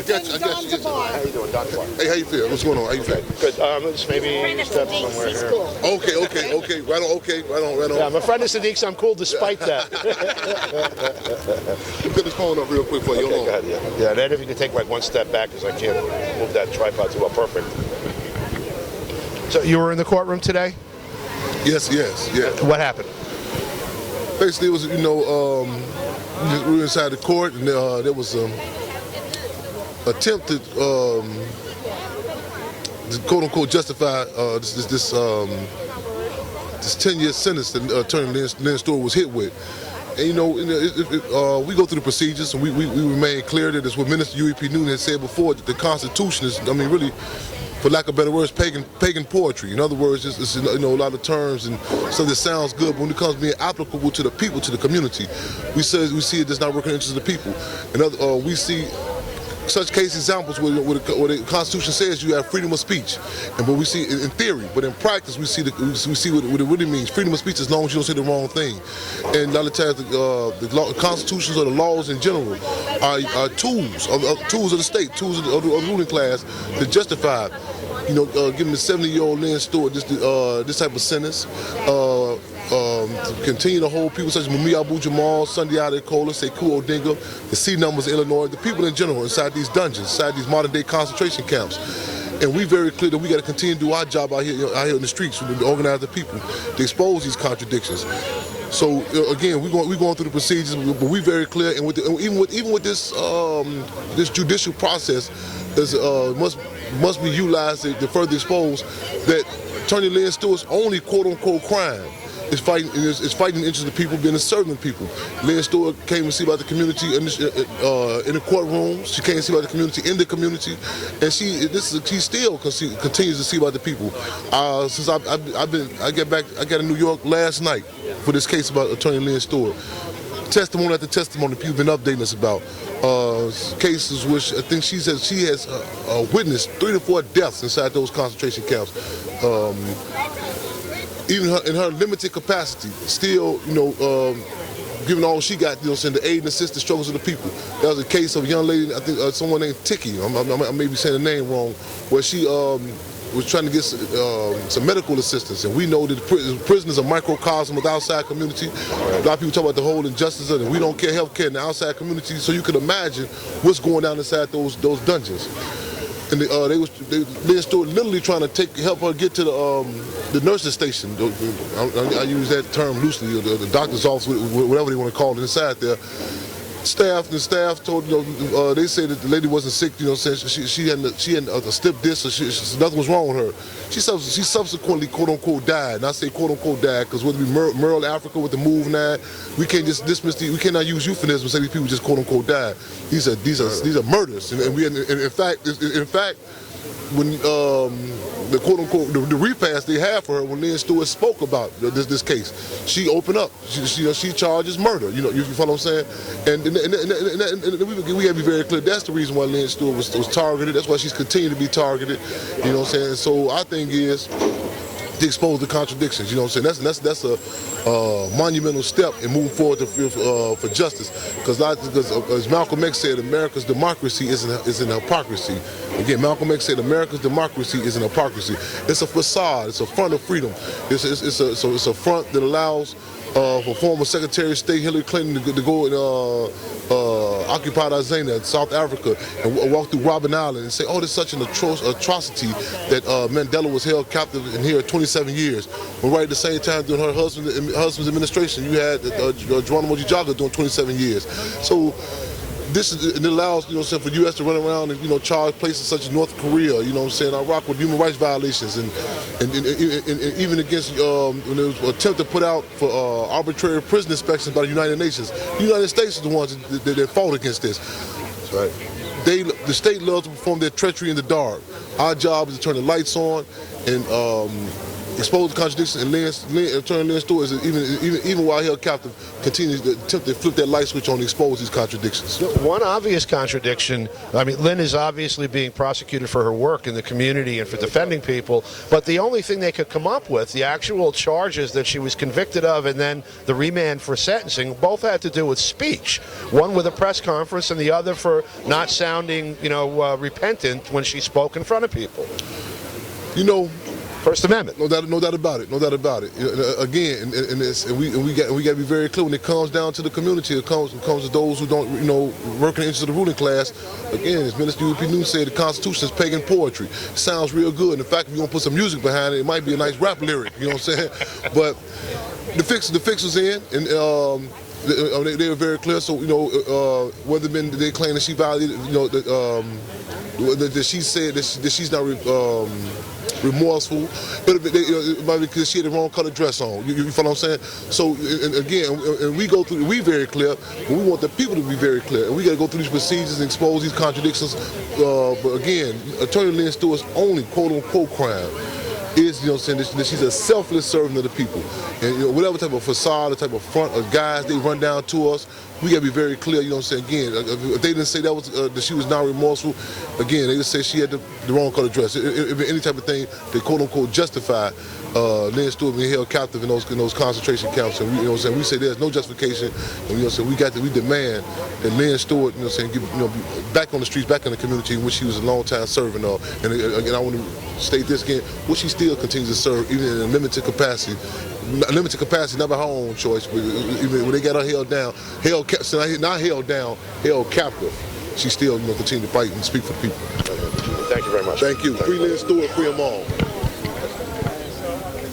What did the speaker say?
I got you. How you doing, Don? Hey, how you feel? What's going on? How you feel? Good. Let's maybe step somewhere here. Okay. Right on. Yeah, I'm a friend of Sadiq's. I'm cool despite that. Put this phone up real quick for you. Okay, go ahead, yeah, then if you can take like one step back, because I can't move that tripod too well. Perfect. So you were in the courtroom today? Yes. What happened? Basically, it was, we were inside the court, and there was attempt to quote unquote justify this 10-year sentence that Attorney Lynn Stewart was hit with. And we go through the procedures, and we remain clear that it's what Minister U.E.P. Newton had said before, that the Constitution is, really, for lack of better words, pagan poetry. In other words, it's a lot of terms and stuff that sounds good, but when it comes to being applicable to the people, to the community, we see it does not work in the interest of the people. And we see such case examples where the Constitution says you have freedom of speech, but we see in theory, but in practice we see what it really means. Freedom of speech as long as you don't say the wrong thing. And a lot of times the constitutions or the laws in general are tools of the state, tools of the ruling class to justify, giving the 70-year-old Lynn Stewart this type of sentence. To continue to hold people such as Mumia Abu-Jamal, Sunday Adekola, Sekou Odinga, the C numbers in Illinois, the people in general inside these dungeons, inside these modern-day concentration camps. And we very clear that we got to continue to do our job out here in the streets to organize the people, to expose these contradictions. So again, we're going through the procedures, but we very clear, and even with this this judicial process, must be utilized to further expose that Attorney Lynn Stewart's only quote-unquote crime is fighting the interests of the people, being a servant of people. Lynn Stewart came to see about the community in the courtroom. She came to see about the community in the community, and she still continues to see about the people. Since I got in New York last night for this case about Attorney Lynn Stewart. Testimony after testimony, people have been updating us about cases which I think she says she has witnessed 3 to 4 deaths inside those concentration camps. Even in her limited capacity, still, giving all she got, the aid and assist the struggles of the people. There was a case of a young lady, I think someone named Tiki, I may be saying the name wrong, where she was trying to get some medical assistance. And we know that the prison is a microcosm of the outside community. A lot of people talk about the whole injustice of it. We don't care healthcare in the outside community, so you can imagine what's going down inside those dungeons. And Lynn Stewart literally trying to help her get to the nurse's station. I use that term loosely, the doctor's office, whatever they want to call it, inside there. The staff told, they say that the lady wasn't sick, she had a stiff disc, so nothing was wrong with her. She subsequently, quote unquote, died. And I say quote unquote died because whether it be Merle Africa with the Move 9, we can't just dismiss we cannot use euphemisms and say these people just quote unquote died. These are murders, and in fact, when the quote unquote the repass they had for her when Lynn Stewart spoke about this case, she opened up. She charges murder. You follow what I'm saying? And we have to be very clear. That's the reason why Lynn Stewart was targeted. That's why she's continued to be targeted. You know what I'm saying? So our thing is to expose the contradictions. You know what I'm saying? That's a monumental step in moving forward for justice. Because as Malcolm X said, America's democracy is an hypocrisy. Again, Malcolm X said America's democracy is an hypocrisy. It's a facade. It's a front of freedom. It's a front that allows for former Secretary of State Hillary Clinton to go and occupy Azania, South Africa, and walk through Robben Island and say, oh, this is such an atrocity that Mandela was held captive in here 27 years. But right at the same time, during her husband's administration, you had Geronimo Gijaga doing 27 years. So it allows, for the U.S. to run around and, charge places such as North Korea, Iraq with human rights violations, and even against, when there was an attempt to put out for arbitrary prison inspections by the United Nations. The United States is the ones that fought against this. That's right. The state loves to perform their treachery in the dark. Our job is to turn the lights on and exposed the contradictions, and Attorney Lynn Stewart, is even while held captive, continues to attempt to flip that light switch on and expose these contradictions. One obvious contradiction, I mean, Lynn is obviously being prosecuted for her work in the community and for defending people, but the only thing they could come up with, the actual charges that she was convicted of and then the remand for sentencing, both had to do with speech. One with a press conference and the other for not sounding, repentant when she spoke in front of people. First Amendment. No doubt about it. No doubt about it. Again, and we got to be very clear when it comes down to the community. It comes to those who don't, work in the interest of the ruling class. Again, as Minister U.P. News said, the Constitution is pagan poetry. It sounds real good. And in fact, if you want to put some music behind it, it might be a nice rap lyric. You know what I'm saying? But the fix was in, and they were very clear. So whether they claim that she violated, that she said that she's not remorseful, it might be because she had the wrong color dress on. You follow what I'm saying? So, and again, and we very clear, and we want the people to be very clear, and we got to go through these procedures and expose these contradictions. But again, Attorney Lynn Stewart's only quote-unquote crime is, that she's a selfless servant of the people. And whatever type of facade, the type of front of guys they run down to us, we gotta be very clear. Again, if they didn't say that she was not remorseful, again, they just say she had the wrong color dress. If any type of thing they quote unquote justify Lynn Stewart being held captive in those concentration camps, and we say there's no justification. And we demand that Lynn Stewart, get back on the streets, back in the community in which she was a long time serving of. And again, I want to state this again, which she still continues to serve, even in a limited capacity. Limited capacity, not by her own choice, but even when they got her held captive, she still continue to fight and speak for the people. Thank you very much. Thank you. Free Lynn Stewart, free them all.